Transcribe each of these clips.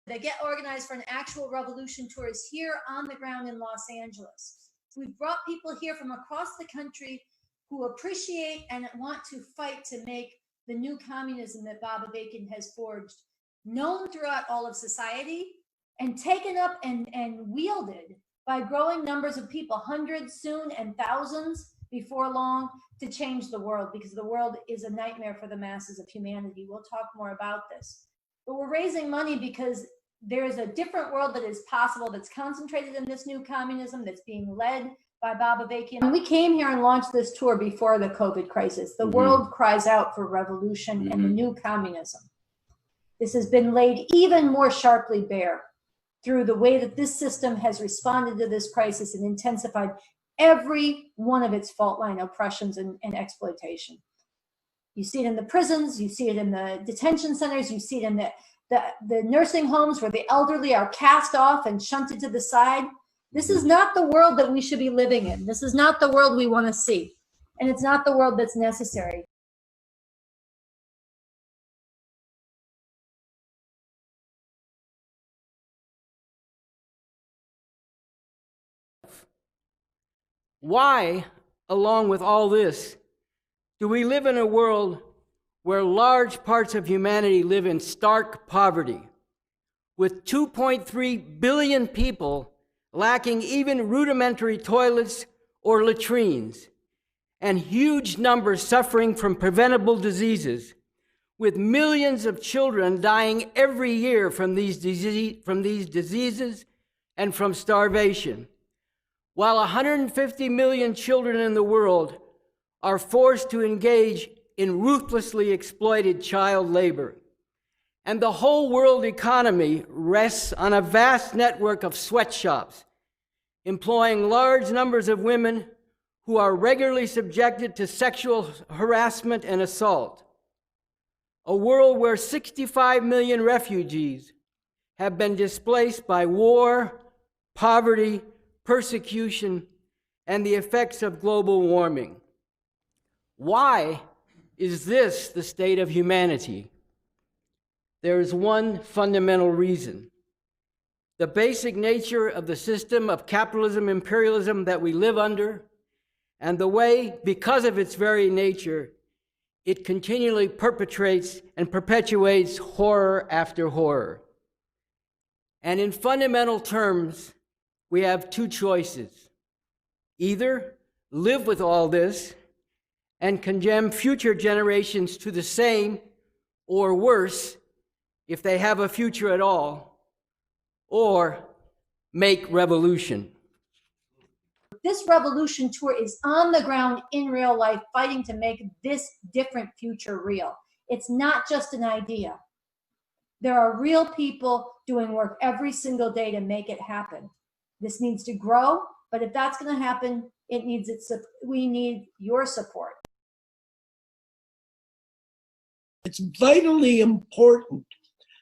They get organized for an actual revolution tour is here on the ground in Los Angeles. We've brought people here from across the country who appreciate and want to fight to make the new communism that Bob Avakian has forged known throughout all of society and taken up and wielded by growing numbers of people, hundreds soon and thousands before long, to change the world, because the world is a nightmare for the masses of humanity. We'll talk more about this. But we're raising money because there is a different world that is possible, that's concentrated in this new communism, that's being led by Bob Avakian. We came here and launched this tour before the COVID crisis. The world cries out for revolution and the new communism. This has been laid even more sharply bare through the way that this system has responded to this crisis and intensified every one of its fault line oppressions and exploitation. You see it in the prisons, you see it in the detention centers, you see it in the nursing homes where the elderly are cast off and shunted to the side. This is not the world that we should be living in. This is not the world we want to see. And it's not the world that's necessary. Why, along with all this, do we live in a world where large parts of humanity live in stark poverty, with 2.3 billion people lacking even rudimentary toilets or latrines, and huge numbers suffering from preventable diseases, with millions of children dying every year from these diseases and from starvation, while 150 million children in the world are forced to engage in ruthlessly exploited child labor. And the whole world economy rests on a vast network of sweatshops, employing large numbers of women who are regularly subjected to sexual harassment and assault. A world where 65 million refugees have been displaced by war, poverty, persecution, and the effects of global warming. Why is this the state of humanity? There is one fundamental reason. The basic nature of the system of capitalism, imperialism that we live under, and the way, because of its very nature, it continually perpetrates and perpetuates horror after horror. And in fundamental terms, we have two choices. Either live with all this and condemn future generations to the same or worse, if they have a future at all, or make revolution. This revolution tour is on the ground in real life, fighting to make this different future real. It's not just an idea. There are real people doing work every single day to make it happen. This needs to grow, but if that's going to happen, we need your support. It's vitally important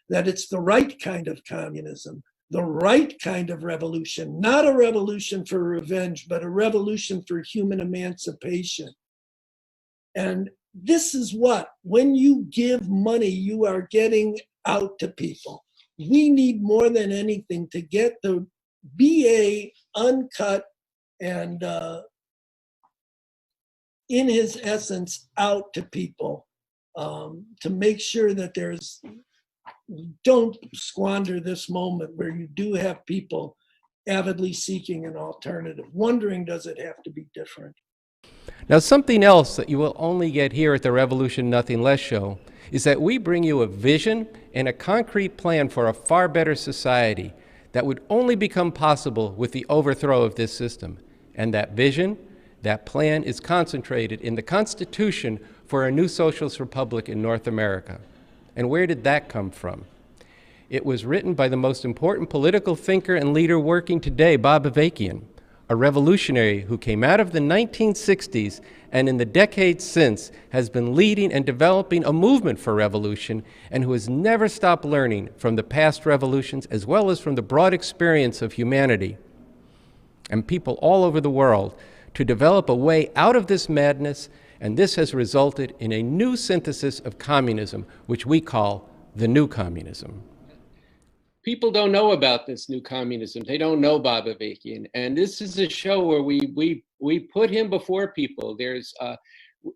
that it's the right kind of communism, the right kind of revolution, not a revolution for revenge, but a revolution for human emancipation. And this is what, when you give money, you are getting out to people. We need more than anything to get the BA uncut and in his essence out to people, to make sure that don't squander this moment where you do have people avidly seeking an alternative, wondering, does it have to be different? Now, something else that you will only get here at the Revolution Nothing Less show is that we bring you a vision and a concrete plan for a far better society that would only become possible with the overthrow of this system. And that vision, that plan, is concentrated in the Constitution for a new socialist republic in North America. And where did that come from? It was written by the most important political thinker and leader working today, Bob Avakian, a revolutionary who came out of the 1960s and in the decades since has been leading and developing a movement for revolution, and who has never stopped learning from the past revolutions as well as from the broad experience of humanity and people all over the world to develop a way out of this madness. And this has resulted in a new synthesis of communism, which we call the new communism. people don't know about this new communism. They don't know Bob Avakian, and this is a show where we put him before people.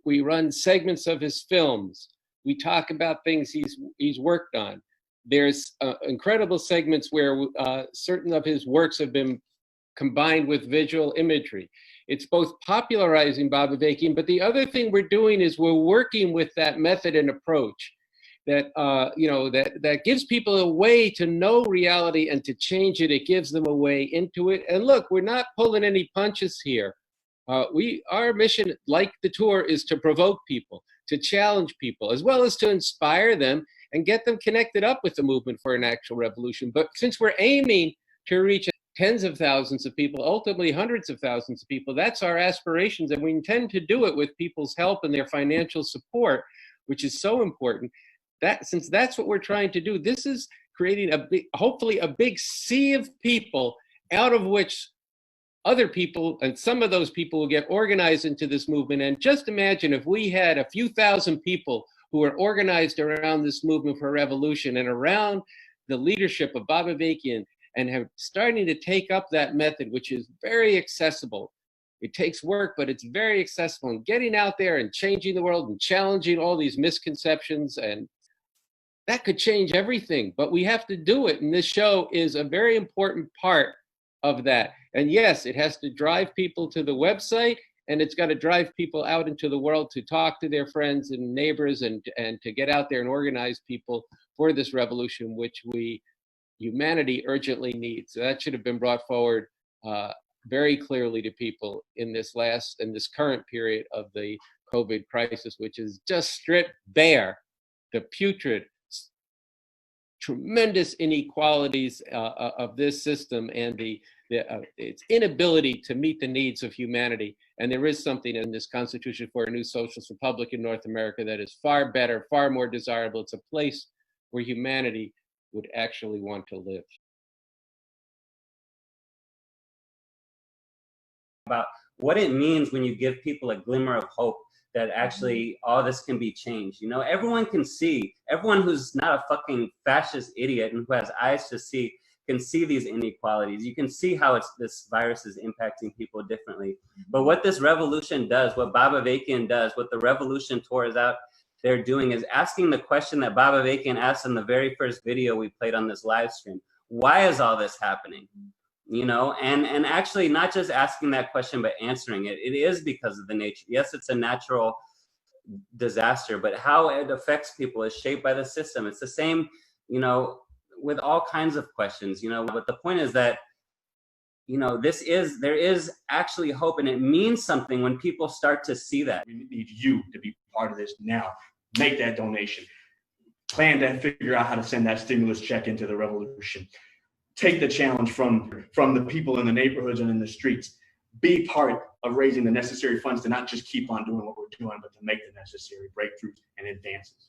We run segments of his films. We talk about things he's worked on. There's incredible segments where certain of his works have been combined with visual imagery. It's both popularizing Bob Avakian, but the other thing we're doing is we're working with that method and approach that that gives people a way to know reality and to change it. It gives them a way into it. And look, we're not pulling any punches here. Our mission, like the tour, is to provoke people, to challenge people, as well as to inspire them and get them connected up with the movement for an actual revolution. But since we're aiming to reach tens of thousands of people, ultimately hundreds of thousands of people, that's our aspirations, and we intend to do it with people's help and their financial support, which is so important. Since that's what we're trying to do, this is creating hopefully a big sea of people out of which other people, and some of those people will get organized into this movement. And just imagine if we had a few thousand people who are organized around this movement for revolution and around the leadership of Bob Avakian, and have starting to take up that method, which is very accessible. It takes work, but it's very accessible, and getting out there and changing the world and challenging all these misconceptions, and that could change everything, but we have to do it. And this show is a very important part of that. And yes, it has to drive people to the website, and it's got to drive people out into the world to talk to their friends and neighbors, and to get out there and organize people for this revolution, which humanity urgently needs. So that should have been brought forward very clearly to people in this current period of the COVID crisis, which is just stripped bare the putrid, tremendous inequalities of this system and its inability to meet the needs of humanity. And there is something in this Constitution for a New Socialist Republic in North America that is far better, far more desirable. It's a place where humanity would actually want to live. About what it means when you give people a glimmer of hope that actually all this can be changed. You know, everyone can see, everyone who's not a fucking fascist idiot and who has eyes to see can see these inequalities. You can see how this virus is impacting people differently. But what this revolution does, what Bob Avakian does, what the revolution tour is out there doing, is asking the question that Bob Avakian asked in the very first video we played on this live stream. Why is all this happening? You know, and actually not just asking that question, but answering it. It is because of the nature. Yes, it's a natural disaster, but how it affects people is shaped by the system. It's the same, you know, with all kinds of questions, you know, but the point is that, you know, there is actually hope, and it means something when people start to see that. We need you to be part of this now. Make that donation. Plan to figure out how to send that stimulus check into the revolution. Take the challenge from the people in the neighborhoods and in the streets. Be part of raising the necessary funds to not just keep on doing what we're doing, but to make the necessary breakthroughs and advances.